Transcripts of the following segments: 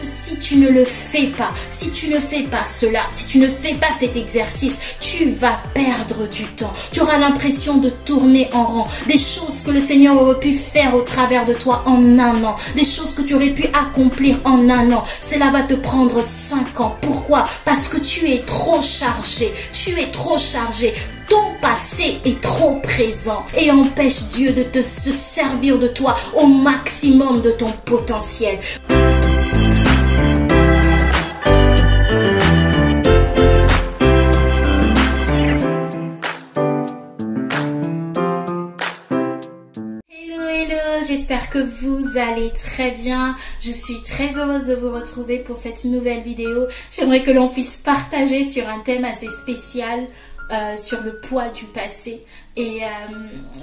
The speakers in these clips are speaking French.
Si tu ne le fais pas, si tu ne fais pas cela, si tu ne fais pas cet exercice, tu vas perdre du temps. Tu auras l'impression de tourner en rond. Des choses que le Seigneur aurait pu faire au travers de toi en un an. Des choses que tu aurais pu accomplir en un an. Cela va te prendre 5 ans. Pourquoi? Parce que tu es trop chargé. Tu es trop chargé. Ton passé est trop présent et empêche Dieu de se servir de toi au maximum de ton potentiel. J'espère que vous allez très bien. Je suis très heureuse de vous retrouver pour cette nouvelle vidéo. J'aimerais que l'on puisse partager sur un thème assez spécial, sur le poids du passé. Et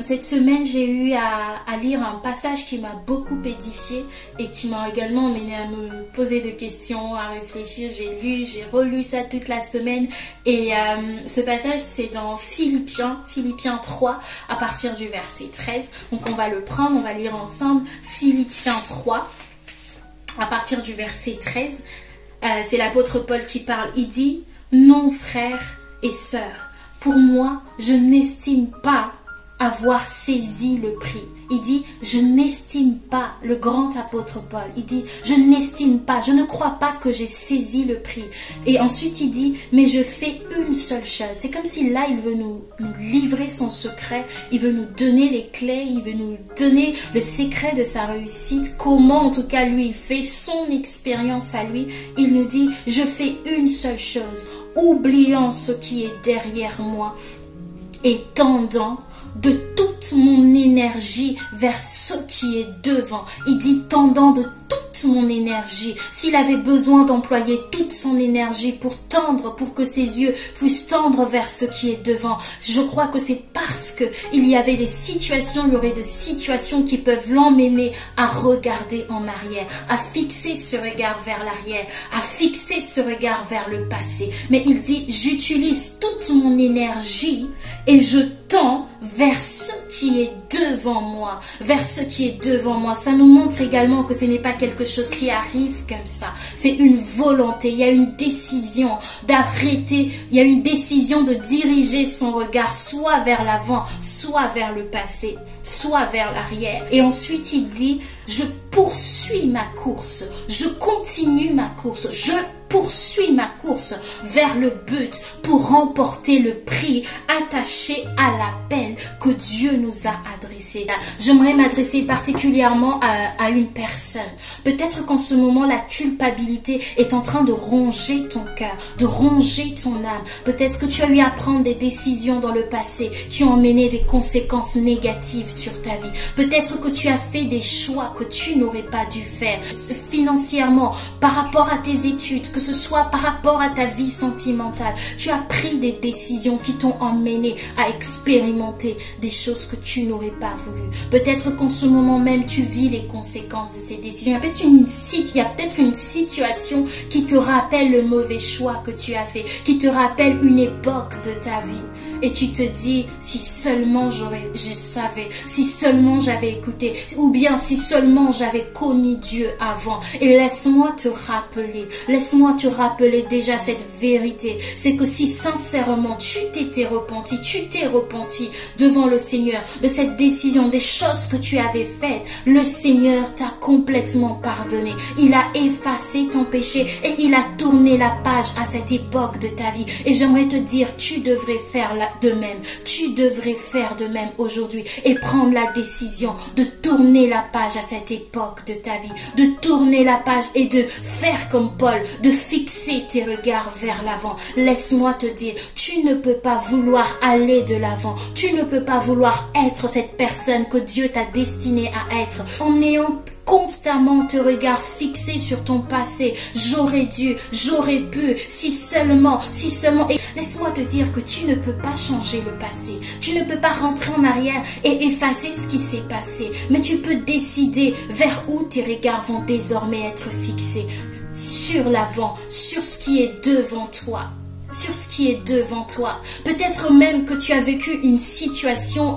cette semaine, j'ai eu à lire un passage qui m'a beaucoup édifiée et qui m'a également amené à me poser des questions, à réfléchir. J'ai lu, j'ai relu ça toute la semaine. Et ce passage, c'est dans Philippiens 3, à partir du verset 13. Donc on va le prendre, on va lire ensemble Philippiens 3, à partir du verset 13. C'est l'apôtre Paul qui parle. Il dit « Non, frères et sœurs, pour moi, je n'estime pas avoir saisi le prix. » Il dit, je n'estime pas, le grand apôtre Paul, il dit, je n'estime pas, je ne crois pas que j'ai saisi le prix. Et ensuite il dit, mais je fais une seule chose. C'est comme si là, il veut nous livrer son secret, il veut nous donner les clés, il veut nous donner le secret de sa réussite, comment en tout cas lui il fait, son expérience à lui. Il nous dit, je fais une seule chose, oubliant ce qui est derrière moi et tendant de toute mon énergie vers ce qui est devant. Il dit tendant de toute mon énergie. S'il avait besoin d'employer toute son énergie pour tendre, pour que ses yeux puissent tendre vers ce qui est devant, je crois que c'est parce que il y avait des situations, il y aurait des situations qui peuvent l'emmener à regarder en arrière, à fixer ce regard vers l'arrière, à fixer ce regard vers le passé. Mais il dit, j'utilise toute mon énergie et je tends vers ce qui est devant moi, vers ce qui est devant moi. Ça nous montre également que ce n'est pas quelque chose qui arrive comme ça. C'est une volonté, il y a une décision d'arrêter, il y a une décision de diriger son regard soit vers l'avant, soit vers le passé, soit vers l'arrière. Et ensuite il dit, je poursuis ma course, je continue ma course, je poursuis ma course vers le but pour remporter le prix attaché à l'appel que Dieu nous a adressé. J'aimerais m'adresser particulièrement à une personne. Peut-être qu'en ce moment, la culpabilité est en train de ronger ton cœur, de ronger ton âme. Peut-être que tu as eu à prendre des décisions dans le passé qui ont mené des conséquences négatives sur ta vie. Peut-être que tu as fait des choix que tu n'aurais pas dû faire financièrement, par rapport à tes études, que ce soit par rapport à ta vie sentimentale. Tu as pris des décisions qui t'ont emmené à expérimenter des choses que tu n'aurais pas voulu. Peut-être qu'en ce moment même, tu vis les conséquences de ces décisions. Il y a peut-être une situation qui te rappelle le mauvais choix que tu as fait, qui te rappelle une époque de ta vie. Et tu te dis, si seulement je savais, si seulement j'avais écouté, ou bien si seulement j'avais connu Dieu avant. Et laisse-moi te rappeler déjà cette vérité. C'est que si sincèrement tu t'es repenti devant le Seigneur de cette décision, des choses que tu avais faites, le Seigneur t'a complètement pardonné. Il a effacé ton péché et il a tourné la page à cette époque de ta vie. Et j'aimerais te dire, tu devrais faire de même. Tu devrais faire de même aujourd'hui et prendre la décision de tourner la page à cette époque de ta vie, de tourner la page et de faire comme Paul, de fixer tes regards vers l'avant. Laisse-moi te dire, tu ne peux pas vouloir aller de l'avant, tu ne peux pas vouloir être cette personne que Dieu t'a destinée à être en ayant constamment te regard fixé sur ton passé. J'aurais dû, j'aurais pu, si seulement. Et laisse-moi te dire que tu ne peux pas changer le passé. Tu ne peux pas rentrer en arrière et effacer ce qui s'est passé. Mais tu peux décider vers où tes regards vont désormais être fixés. Sur l'avant, sur ce qui est devant toi. sur ce qui est devant toi. Peut-être même que tu as vécu une situation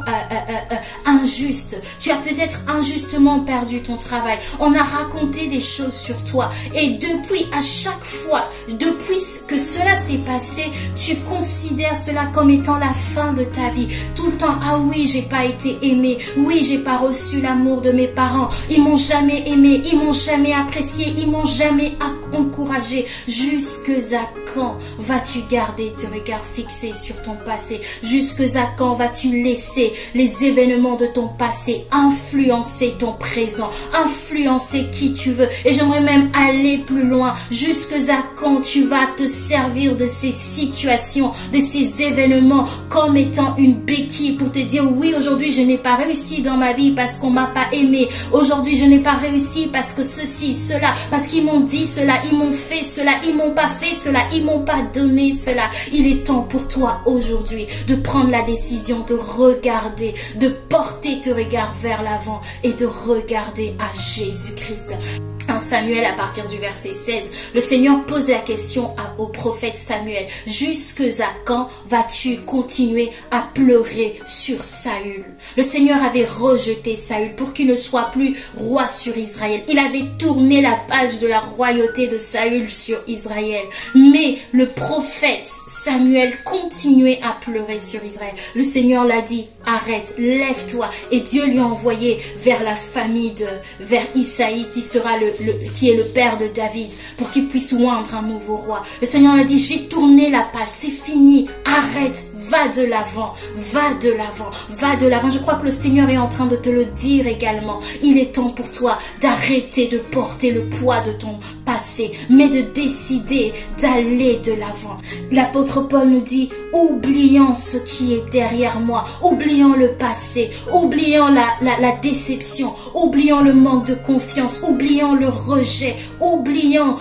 injuste. Tu as peut-être injustement perdu ton travail. On a raconté des choses sur toi. Et depuis, à chaque fois, depuis que cela s'est passé, tu considères cela comme étant la fin de ta vie. Tout le temps, ah oui, j'ai pas été aimé. Oui, j'ai pas reçu l'amour de mes parents. Ils m'ont jamais aimé. Ils m'ont jamais apprécié. Ils m'ont jamais encouragé. Jusque à quand vas-tu garder tes regards fixés sur ton passé? Jusque à quand vas-tu laisser les événements de ton passé influencer ton présent, influencer qui tu veux? Et j'aimerais même aller plus loin. Jusque à quand tu vas te servir de ces situations, de ces événements comme étant une béquille pour te dire oui, aujourd'hui je n'ai pas réussi dans ma vie parce qu'on m'a pas aimé. Aujourd'hui je n'ai pas réussi parce que ceci, cela, parce qu'ils m'ont dit cela, ils m'ont fait cela, ils m'ont pas fait cela, ils m'ont pas donné cela. Il est temps pour toi aujourd'hui de prendre la décision de regarder, de porter tes regards vers l'avant et de regarder à Jésus-Christ. En Samuel, à partir du verset 16, le Seigneur pose la question au prophète Samuel. Jusque à quand vas-tu continuer à pleurer sur Saül? Le Seigneur avait rejeté Saül pour qu'il ne soit plus roi sur Israël. Il avait tourné la page de la royauté de Saül sur Israël. Mais le prophète Samuel continuait à pleurer sur Israël. Le Seigneur l'a dit, arrête, lève-toi. Et Dieu lui a envoyé vers la famille vers Isaïe qui est le père de David, pour qu'il puisse oindre un nouveau roi. Le Seigneur a dit, j'ai tourné la page, c'est fini, arrête, va de l'avant, va de l'avant, va de l'avant. Je crois que le Seigneur est en train de te le dire également. Il est temps pour toi d'arrêter de porter le poids de ton passé, mais de décider d'aller de l'avant. L'apôtre Paul nous dit, oubliant ce qui est derrière moi, oubliant le passé, oubliant la déception, oubliant le manque de confiance, oubliant le rejet, oubliant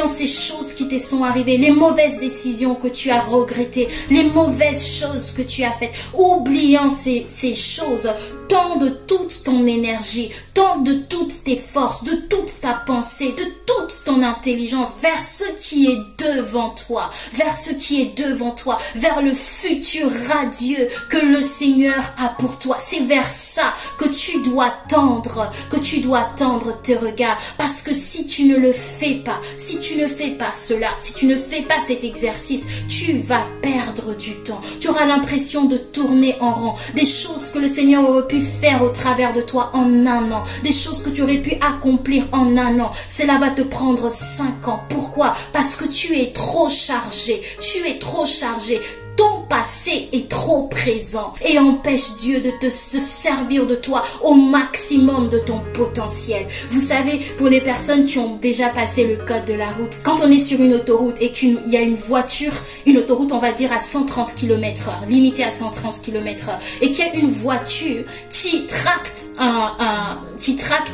ces choses qui te sont arrivées, les mauvaises décisions que tu as regrettées, les mauvaises choses que tu as faites, oubliant ces choses, tends de toute ton énergie, tends de toutes tes forces, de toute ta pensée, de toute ton intelligence vers ce qui est devant toi, vers ce qui est devant toi, vers le futur radieux que le Seigneur a pour toi. C'est vers ça que tu dois tendre tes regards, parce que si tu ne le fais pas, si tu ne fais pas cela, si tu ne fais pas cet exercice, tu vas perdre du temps. Tu auras l'impression de tourner en rond. Des choses que le Seigneur aurait pu faire au travers de toi en un an, des choses que tu aurais pu accomplir en un an, cela va te prendre 5 ans. Pourquoi? Parce que tu es trop chargé, ton passé est trop présent et empêche Dieu de se servir de toi au maximum de ton potentiel. Vous savez, pour les personnes qui ont déjà passé le code de la route, quand on est sur une autoroute et qu'il y a une voiture, une autoroute on va dire à 130 km/h, limitée à 130 km/h, et qu'il y a une voiture qui tracte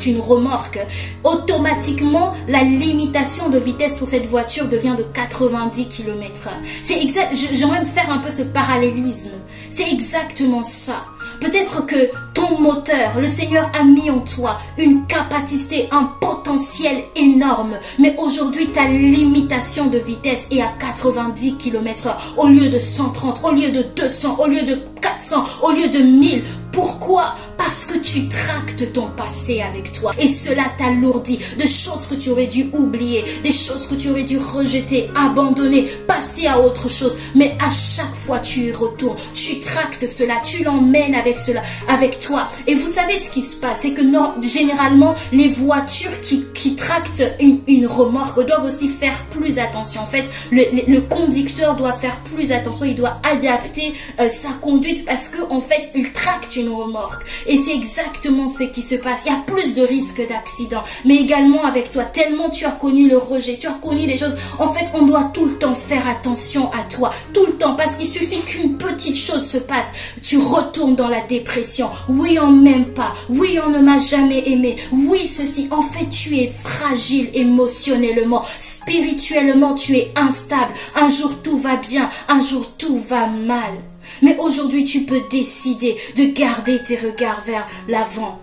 une remorque, automatiquement la limitation de vitesse pour cette voiture devient de 90 km/h. C'est exact, j'aimerais faire un peu ce parallélisme. C'est exactement ça. Peut-être que ton moteur, le Seigneur a mis en toi une capacité, un potentiel énorme. Mais aujourd'hui, ta limitation de vitesse est à 90 km/h au lieu de 130, au lieu de 200, au lieu de 400, au lieu de 1000. Pourquoi? Parce que tu tractes ton passé avec toi. Et cela t'alourdit de choses que tu aurais dû oublier, des choses que tu aurais dû rejeter, abandonner, passer à autre chose. Mais à chaque fois, tu y retournes. Tu tractes cela, tu l'emmènes avec toi. Et vous savez ce qui se passe, c'est que généralement, les voitures qui tractent une remorque doivent aussi faire plus attention. En fait, le conducteur doit faire plus attention. Il doit adapter sa conduite parce qu'en fait, il tracte une remorque. Et c'est exactement ce qui se passe. Il y a plus de risques d'accident. Mais également avec toi, tellement tu as connu le rejet, tu as connu des choses. En fait, on doit tout le temps faire attention à toi. Tout le temps. Parce qu'il suffit qu'une petite chose se passe. Tu retournes dans la dépression. Oui, on m'aime pas. Oui, on ne m'a jamais aimé. Oui, ceci. En fait, tu es fragile émotionnellement. Spirituellement, tu es instable. Un jour, tout va bien. Un jour, tout va mal. Mais aujourd'hui, tu peux décider de garder tes regards vers l'avant,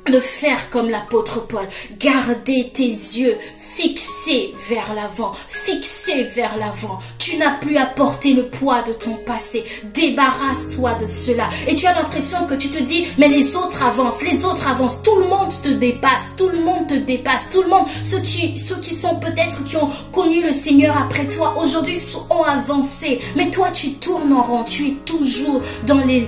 de faire comme l'apôtre Paul, garder tes yeux fixés fixé vers l'avant, fixé vers l'avant. Tu n'as plus à porter le poids de ton passé. Débarrasse-toi de cela. Et tu as l'impression que tu te dis, mais les autres avancent, tout le monde te dépasse, tout le monde te dépasse, tout le monde, ceux qui sont peut-être qui ont connu le Seigneur après toi, aujourd'hui ont avancé. Mais toi, tu tournes en rond, tu es toujours dans les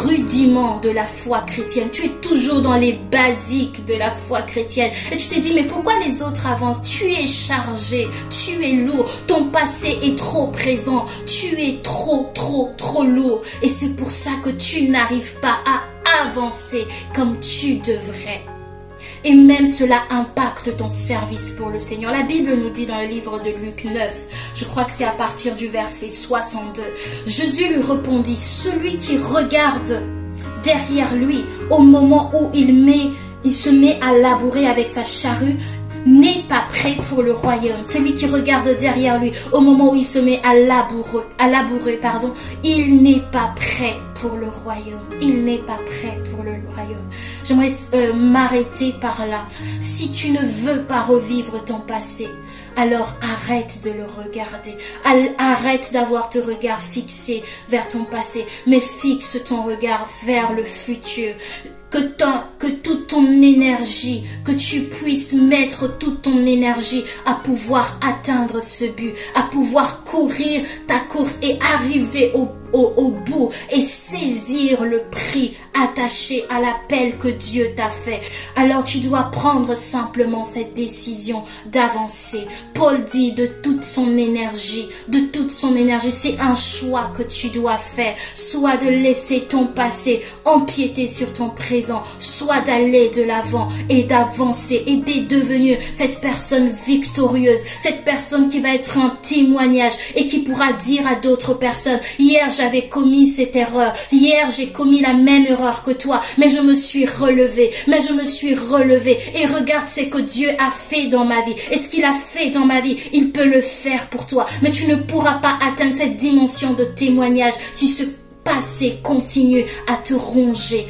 rudiments de la foi chrétienne, tu es toujours dans les basiques de la foi chrétienne. Et tu te dis, mais pourquoi les autres avancent? Tu es chargé, tu es lourd, ton passé est trop présent, tu es trop lourd. Et c'est pour ça que tu n'arrives pas à avancer comme tu devrais. Et même cela impacte ton service pour le Seigneur. La Bible nous dit dans le livre de Luc 9, je crois que c'est à partir du verset 62, Jésus lui répondit, celui qui regarde derrière lui au moment où il se met à labourer avec sa charrue, n'est pas prêt pour le royaume. Celui qui regarde derrière lui au moment où il se met à labourer, il n'est pas prêt pour le royaume. Il n'est pas prêt pour le royaume. J'aimerais m'arrêter par là. Si tu ne veux pas revivre ton passé, alors arrête de le regarder. Arrête d'avoir ton regard fixé vers ton passé, mais fixe ton regard vers le futur. Que toute ton énergie, que tu puisses mettre toute ton énergie à pouvoir atteindre ce but, à pouvoir courir ta course et arriver au bout et saisir le prix attaché à l'appel que Dieu t'a fait. Alors tu dois prendre simplement cette décision d'avancer. Paul dit de toute son énergie, c'est un choix que tu dois faire, soit de laisser ton passé empiéter sur ton présent, soit d'aller de l'avant et d'avancer et de devenir cette personne victorieuse, cette personne qui va être un témoignage et qui pourra dire à d'autres personnes, hier j'avais commis cette erreur, hier j'ai commis la même erreur que toi, mais je me suis relevé, et regarde ce que Dieu a fait dans ma vie, et ce qu'il a fait dans ma vie, il peut le faire pour toi, mais tu ne pourras pas atteindre cette dimension de témoignage si ce passé continue à te ronger,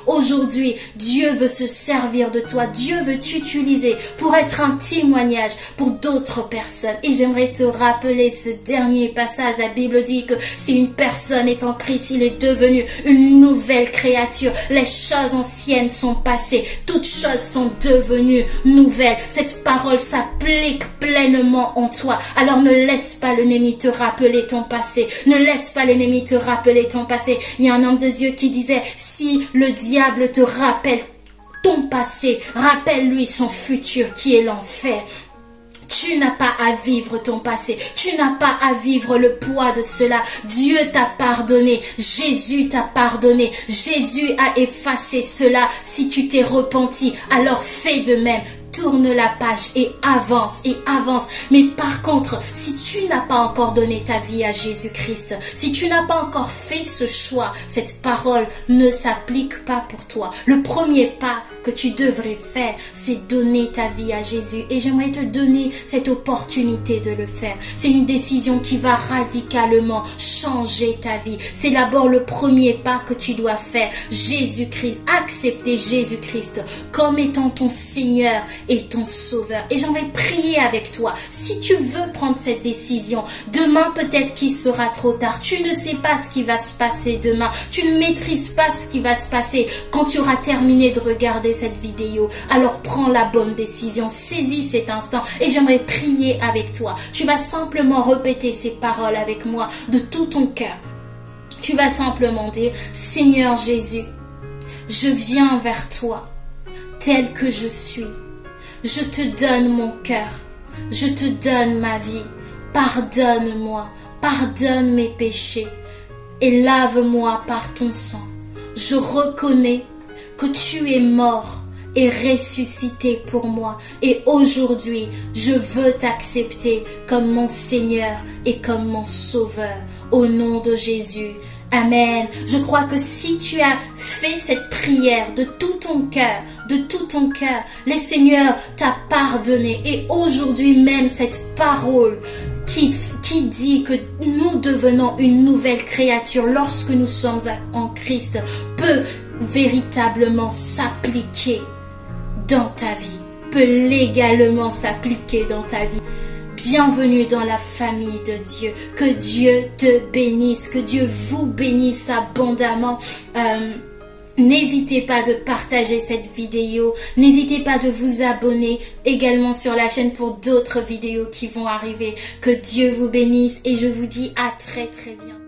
Aujourd'hui, Dieu veut se servir de toi. Dieu veut t'utiliser pour être un témoignage pour d'autres personnes. Et j'aimerais te rappeler ce dernier passage. La Bible dit que si une personne est en Christ, il est devenu une nouvelle créature. Les choses anciennes sont passées. Toutes choses sont devenues nouvelles. Cette parole s'applique pleinement en toi. Alors ne laisse pas l'ennemi te rappeler ton passé. Ne laisse pas l'ennemi te rappeler ton passé. Il y a un homme de Dieu qui disait, si le diable te rappelle ton passé, rappelle-lui son futur qui est l'enfer. Tu n'as pas à vivre ton passé. Tu n'as pas à vivre le poids de cela. Dieu t'a pardonné. Jésus t'a pardonné. Jésus a effacé cela. Si tu t'es repenti, alors fais de même. Tourne la page et avance, Mais par contre, si tu n'as pas encore donné ta vie à Jésus-Christ, si tu n'as pas encore fait ce choix, cette parole ne s'applique pas pour toi. Le premier pas que tu devrais faire, c'est donner ta vie à Jésus. Et j'aimerais te donner cette opportunité de le faire. C'est une décision qui va radicalement changer ta vie. C'est d'abord le premier pas que tu dois faire. Jésus-Christ, accepter Jésus-Christ comme étant ton Seigneur et ton Sauveur. Et j'aimerais prier avec toi. Si tu veux prendre cette décision, demain peut-être qu'il sera trop tard. Tu ne sais pas ce qui va se passer demain. Tu ne maîtrises pas ce qui va se passer quand tu auras terminé de regarder cette vidéo. Alors prends la bonne décision. Saisis cet instant et j'aimerais prier avec toi. Tu vas simplement répéter ces paroles avec moi de tout ton cœur. Tu vas simplement dire, Seigneur Jésus, je viens vers toi tel que je suis. Je te donne mon cœur, je te donne ma vie. Pardonne-moi, pardonne mes péchés et lave-moi par ton sang. Je reconnais que tu es mort et ressuscité pour moi. Et aujourd'hui, je veux t'accepter comme mon Seigneur et comme mon Sauveur. Au nom de Jésus. Amen. Je crois que si tu as fait cette prière de tout ton cœur, le Seigneur t'a pardonné. Et aujourd'hui même, cette parole qui dit que nous devenons une nouvelle créature lorsque nous sommes en Christ peut véritablement s'appliquer dans ta vie. peut légalement s'appliquer dans ta vie. Bienvenue dans la famille de Dieu. Que Dieu te bénisse, que Dieu vous bénisse abondamment. N'hésitez pas de partager cette vidéo. N'hésitez pas de vous abonner également sur la chaîne pour d'autres vidéos qui vont arriver. Que Dieu vous bénisse et je vous dis à très bientôt.